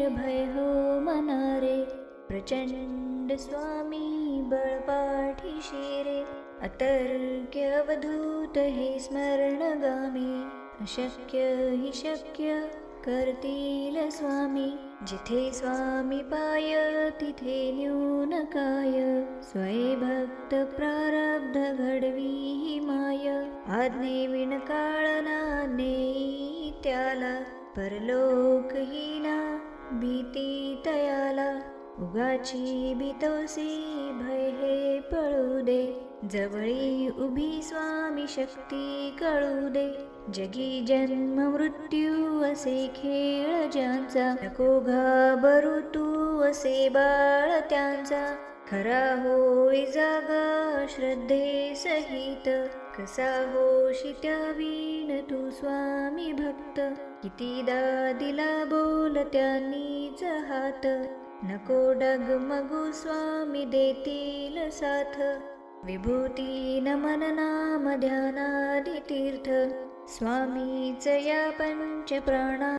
निर्भय हो मनारे, प्रचंड स्वामी बळपाठीशी रे. अतर्क्य अवधूत हे स्मरणगामी, अशक्य हि शक्य करतील स्वामी. जिथे स्वामी पाय तिथे न्यून काय, स्वये भक्त प्रारब्ध घडवी ही माय. आज्ञेविण काळ ना नेई त्याला, परलोक हीना भीती तयाला. उगाची भीतोसी भय हे पळू दे, जवळी उभी स्वामी शक्ती कळू दे. जगी जन्म मृत्यू असे खेळ ज्यांचा, नको घाबरू तू असे बाळ त्यांचा. खरा होई जागा श्रद्धे सहित, कसा होशी त्यावीण तू स्वामी भक्त. कितीदा दिला बोल त्यांनीच हात, नको डगमगू स्वामी देतील साथ. विभूती नमन नाम ध्यानादि तीर्थ, स्वामीच या पंच प्राणा